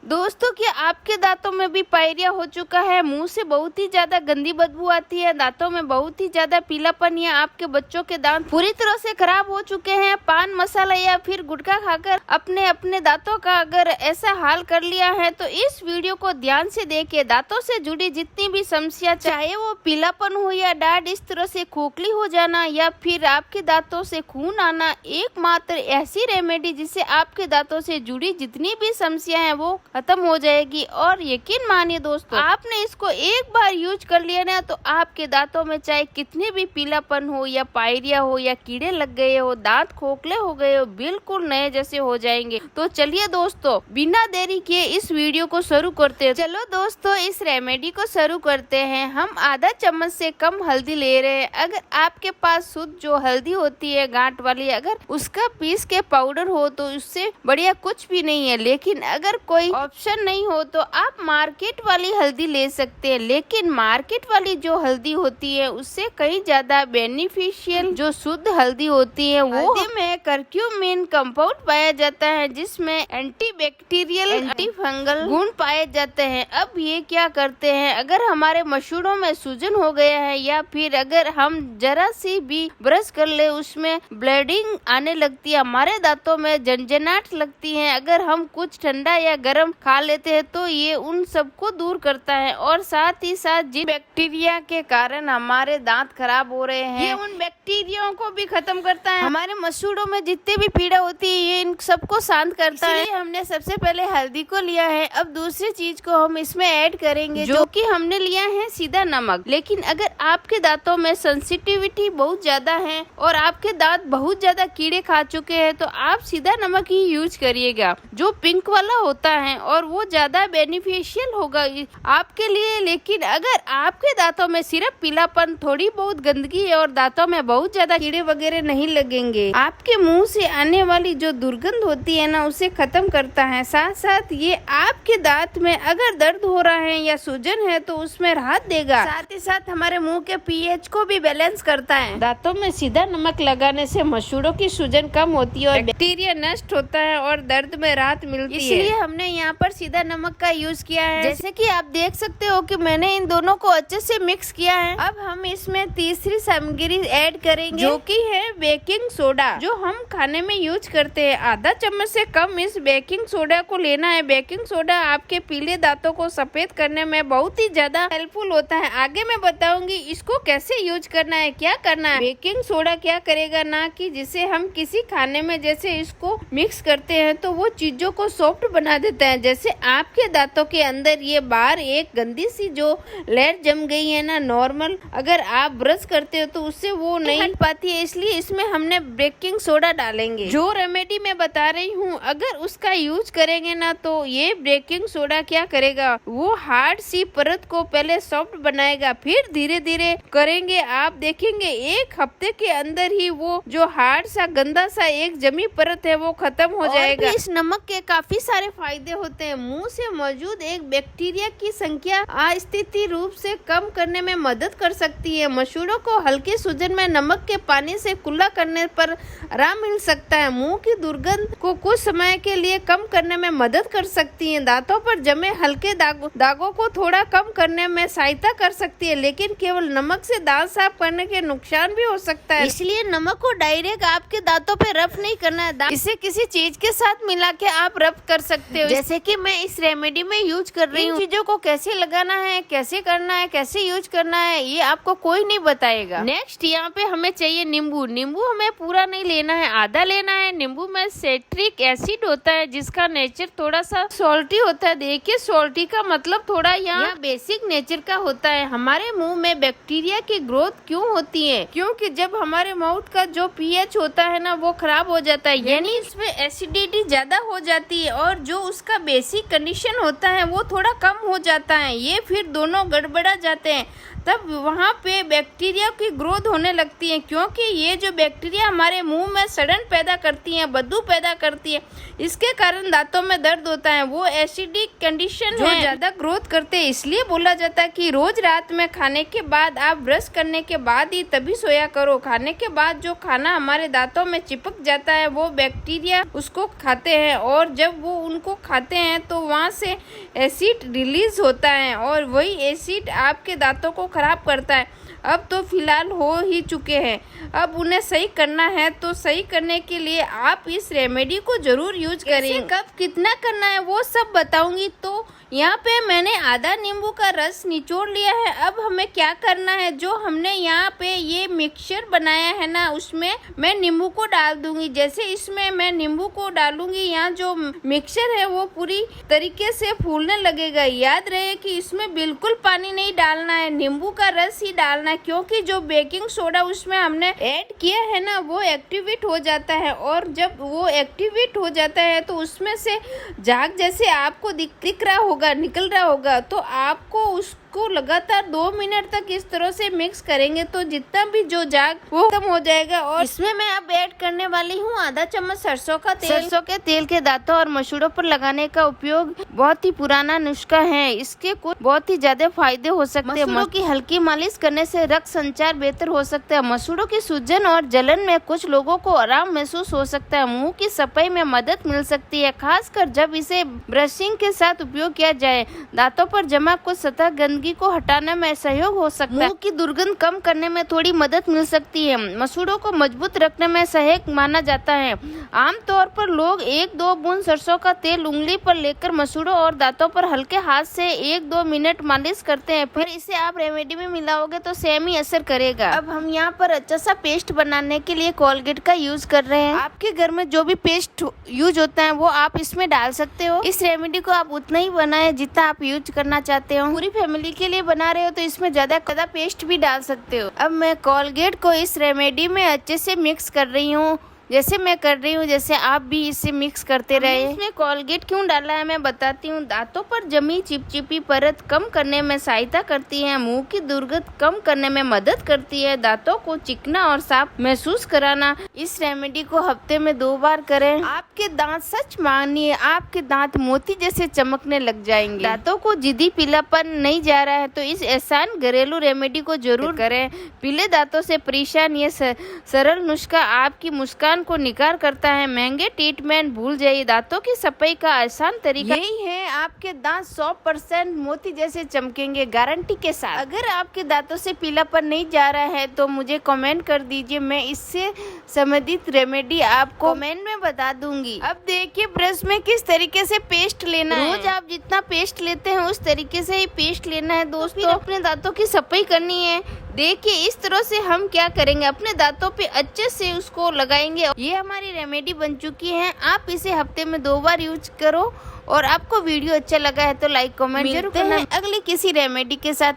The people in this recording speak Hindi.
दोस्तों, क्या आपके दांतों में भी पायरिया हो चुका है? मुंह से बहुत ही ज्यादा गंदी बदबू आती है, दांतों में बहुत ही ज्यादा पीलापन, या आपके बच्चों के दांत पूरी तरह से खराब हो चुके हैं? पान मसाला या फिर गुटखा खाकर अपने अपने दांतों का अगर ऐसा हाल कर लिया है तो इस वीडियो को ध्यान से देखिए। दांतों से जुड़ी जितनी भी समस्या, चाहे वो पीलापन हो या दांत इस तरह से खोखली हो जाना या फिर आपके दांतों से खून आना, एकमात्र ऐसी रेमेडी जिससे आपके दांतों से जुड़ी जितनी भी समस्या है वो खत्म हो जाएगी। और यकीन मानिए दोस्तों, आपने इसको एक बार यूज कर लिया ना तो आपके दांतों में चाहे कितने भी पीलापन हो या पायरिया हो या कीड़े लग गए हो, दांत खोखले हो गए हो, बिल्कुल नए जैसे हो जाएंगे। तो चलिए दोस्तों, बिना देरी किए इस वीडियो को शुरू करते हैं। चलो दोस्तों, इस रेमेडी को शुरू करते हैं। हम आधा चम्मच से कम हल्दी ले रहे हैं। अगर आपके पास शुद्ध जो हल्दी होती है गांठ वाली, अगर उसका पीस के पाउडर हो तो उससे बढ़िया कुछ भी नहीं है। लेकिन अगर कोई ऑप्शन नहीं हो तो आप मार्केट वाली हल्दी ले सकते हैं। लेकिन मार्केट वाली जो हल्दी होती है उससे कहीं ज्यादा बेनिफिशियल जो शुद्ध हल्दी होती है, वो हल्दी में करक्यूमिन कंपाउंड पाया जाता है जिसमें एंटीबैक्टीरियल, एंटी फंगल गुण पाए जाते हैं। अब ये क्या करते हैं, अगर हमारे मसूड़ों में सूजन हो गया है या फिर अगर हम जरा सी भी ब्रश कर ले उसमें ब्लीडिंग आने लगती है, हमारे दांतों में झंझनाहट लगती है, अगर हम कुछ ठंडा या गर्म खा लेते हैं तो ये उन सबको दूर करता है। और साथ ही साथ जिन बैक्टीरिया के कारण हमारे दांत खराब हो रहे हैं, ये उन बैक्टीरिया को भी खत्म करता है। हमारे मसूड़ों में जितनी भी पीड़ा होती है ये इन सबको शांत करता है। हमने सबसे पहले हल्दी को लिया है। अब दूसरी चीज को हम इसमें ऐड करेंगे जो कि हमने लिया है सीधा नमक। लेकिन अगर आपके दांतों में सेंसिटिविटी बहुत ज्यादा है और आपके दांत बहुत ज्यादा कीड़े खा चुके हैं तो आप सीधा नमक ही यूज करिएगा, जो पिंक वाला होता है, और वो ज्यादा बेनिफिशियल होगा आपके लिए। लेकिन अगर आपके दांतों में सिर्फ पीलापन, थोड़ी बहुत गंदगी है और दांतों में बहुत ज्यादा कीड़े वगैरह नहीं लगेंगे, आपके मुंह से आने वाली जो दुर्गंध होती है ना उसे खत्म करता है। साथ साथ ये आपके दांत में अगर दर्द हो रहा है या सूजन है तो उसमें राहत देगा। साथ ही साथ हमारे मुंह के पीएच को भी बैलेंस करता है। दांतों में सीधा नमक लगाने से मसूड़ों की सूजन कम होती है और बैक्टीरिया नष्ट होता है और दर्द में राहत मिलती है। इसलिए हमने यहाँ पर सीधा नमक का यूज किया है। जैसे कि आप देख सकते हो कि मैंने इन दोनों को अच्छे से मिक्स किया है। अब हम इसमें तीसरी सामग्री ऐड करेंगे जो कि है बेकिंग सोडा, जो हम खाने में यूज करते हैं। आधा चम्मच से कम इस बेकिंग सोडा को लेना है। बेकिंग सोडा आपके पीले दांतों को सफेद करने में बहुत ही ज्यादा हेल्पफुल होता है। आगे मैं बताऊंगी इसको कैसे यूज करना है, क्या करना है। बेकिंग सोडा क्या करेगा ना कि जिसे हम किसी खाने में जैसे इसको मिक्स करते हैं तो वो चीजों को सॉफ्ट बना देता है। जैसे आपके दांतों के अंदर ये बाहर एक गंदी सी जो लेयर जम गई है ना, नॉर्मल अगर आप ब्रश करते हो तो उससे वो नहीं हट पाती है, इसलिए इसमें हमने बेकिंग सोडा डालेंगे। जो रेमेडी मैं बता रही हूँ अगर उसका यूज करेंगे ना तो ये बेकिंग सोडा क्या करेगा, वो हार्ड सी परत को पहले सॉफ्ट बनाएगा, फिर धीरे धीरे करेंगे आप देखेंगे एक हफ्ते के अंदर ही वो जो हार्ड सा गंदा सा एक जमी परत है वो खत्म हो जाएगा। इस नमक के काफी सारे फायदे होते हैं। मुंह से मौजूद एक बैक्टीरिया की संख्या अस्थिर रूप से कम करने में मदद कर सकती है। मसूड़ों को हल्की सूजन में नमक के पानी से कुल्ला करने पर आराम मिल सकता है। मुंह की दुर्गंध को कुछ समय के लिए कम करने में मदद कर सकती है। दांतों पर जमे हल्के दागों को थोड़ा कम करने में सहायता कर सकती है। लेकिन केवल नमक से दांत साफ करने के नुकसान भी हो सकता है, इसलिए नमक को डायरेक्ट आपके दांतों पे रब नहीं करना है। इसे किसी चीज के साथ मिला के आप रब कर सकते हो, जैसे कि मैं इस रेमेडी में यूज कर रही हूँ। चीजों को कैसे लगाना है, कैसे करना है, कैसे यूज करना है, ये आपको कोई नहीं बताएगा। नेक्स्ट यहाँ पे हमें चाहिए नींबू। नींबू हमें पूरा नहीं लेना है, आधा लेना है। नींबू में सिट्रिक एसिड होता है जिसका नेचर थोड़ा सा सॉल्टी होता है। देखिए सॉल्टी का मतलब थोड़ा यहाँ बेसिक नेचर का होता है। हमारे मुंह में बैक्टीरिया की ग्रोथ क्यों होती है, क्योंकि जब हमारे माउथ का जो पीएच होता है ना वो खराब हो जाता है, यानी इसमें एसिडिटी ज्यादा हो जाती है और जो उसका बेसिक कंडीशन होता है वो थोड़ा कम हो जाता है। ये फिर दोनों गड़बड़ा जाते हैं। तब वहाँ पे बैक्टीरिया की ग्रोथ होने लगती है, क्योंकि ये जो बैक्टीरिया हमारे मुंह में सड़न पैदा करती हैं, बदबू पैदा करती है, इसके कारण दांतों में दर्द होता है। वो एसिडिक कंडीशन जो ज्यादा ग्रोथ करते हैं, इसलिए बोला जाता है कि रोज रात में खाने के बाद आप ब्रश करने के बाद ही तभी सोया करो। खाने के बाद जो खाना हमारे दांतों में चिपक जाता है वो बैक्टीरिया उसको खाते हैं, और जब वो उनको खाते हैं तो वहाँ से एसिड रिलीज होता है और वही एसिड आपके दांतों को खराब करता है। अब तो फिलहाल हो ही चुके हैं, अब उन्हें सही करना है। तो सही करने के लिए आप इस रेमेडी को जरूर यूज करें। कब कितना करना है वो सब बताऊंगी। तो यहाँ पे मैंने आधा नींबू का रस निचोड़ लिया है। अब हमें क्या करना है, जो हमने यहाँ पे ये मिक्सचर बनाया है ना, उसमें मैं नींबू को डाल दूंगी। जैसे इसमें मैं नींबू को डालूंगी, यहाँ जो मिक्सचर है वो पूरी तरीके से फूलने लगेगा। याद रहे कि इसमें बिल्कुल पानी नहीं डालना है, नींबू का रस ही डालना है, क्योंकि जो बेकिंग सोडा उसमें हमने ऐड किया है ना वो एक्टिवेट हो जाता है, और जब वो एक्टिवेट हो जाता है तो उसमें से झाग जैसे आपको दिख रहा होगा, निकल रहा होगा। तो आपको उसको लगातार 2 मिनट तक इस तरह से मिक्स करेंगे तो जितना भी जो झाग वो खत्म हो जाएगा। और इसमें मैं अब ऐड करने वाली हूँ आधा चम्मच सरसों का तेल। सरसों के तेल के दांतों और मसूड़ों पर लगाने का उपयोग बहुत ही पुराना नुस्खा है, इसके कुछ बहुत ही ज्यादा फायदे हो सकते हैं। मसूड़ों की हल्की मालिश करने से रक्त संचार बेहतर हो सकता है। मसूड़ों की सूजन और जलन में कुछ लोगों को आराम महसूस हो सकता है। मुंह की सफाई में मदद मिल सकती है, खासकर जब इसे ब्रशिंग के साथ उपयोग किया जाए। दांतों पर जमा कुछ सतह गंदगी को हटाने में सहयोग हो सकता है। मुंह की दुर्गंध कम करने में थोड़ी मदद मिल सकती है। मसूड़ों को मजबूत रखने में सहायक माना जाता है। आमतौर पर लोग 1-2 बूंद सरसों का तेल उंगली पर लेकर मसूड़ों और दांतों पर हल्के हाथ से 1-2 मिनट मालिश करते हैं, फिर इसे आप रेमेडी में मिलाओगे तो सेम ही असर करेगा। अब हम यहाँ पर अच्छा सा पेस्ट बनाने के लिए कोलगेट का यूज कर रहे हैं। आपके घर में जो भी पेस्ट यूज होता है वो आप इसमें डाल सकते हो। इस रेमेडी को आप उतना ही बनाए जितना आप यूज करना चाहते हो। पूरी फैमिली के लिए बना रहे हो तो इसमें ज्यादा पेस्ट भी डाल सकते हो। अब मैं कोलगेट को इस रेमेडी में अच्छे से मिक्स कर रही हूँ, जैसे मैं कर रही हूँ, जैसे आप भी इसे मिक्स करते रहे। इसमें कोलगेट क्यों डाला है मैं बताती हूँ। दांतों पर जमी चिपचिपी परत कम करने में सहायता करती है, मुंह की दुर्गंध कम करने में मदद करती है, दांतों को चिकना और साफ महसूस कराना। इस रेमेडी को हफ्ते में 2 बार करें। आपके दांत सच मानिए, आपके दांत मोती जैसे चमकने लग जाएंगे। दांतों को जिद्दी पीलापन नहीं जा रहा है तो इस आसान घरेलू रेमेडी को जरूर करें। पीले दांतों से परेशान ये सरल नुस्खा आपकी मुस्कान को निखार करता है। महंगे ट्रीटमेंट भूल जाइए, दांतों की सफाई का आसान तरीका यही है। आपके दांत 100% मोती जैसे चमकेंगे गारंटी के साथ। अगर आपके दांतों से पीलापन नहीं जा रहा है तो मुझे कमेंट कर दीजिए, मैं इससे संबंधित रेमेडी आपको कमेंट में बता दूंगी। अब देखिए ब्रश में किस तरीके से पेस्ट लेना है। रोज आप जितना पेस्ट लेते हैं उस तरीके से ही पेस्ट लेना है दोस्तों। फिर अपने दांतों की सफाई करनी है। देखिए इस तरह से हम क्या करेंगे, अपने दांतों पे अच्छे से उसको लगाएंगे। ये हमारी रेमेडी बन चुकी है। आप इसे हफ्ते में 2 बार यूज करो। और आपको वीडियो अच्छा लगा है तो लाइक कमेंट जरूर करना। अगली किसी रेमेडी के साथ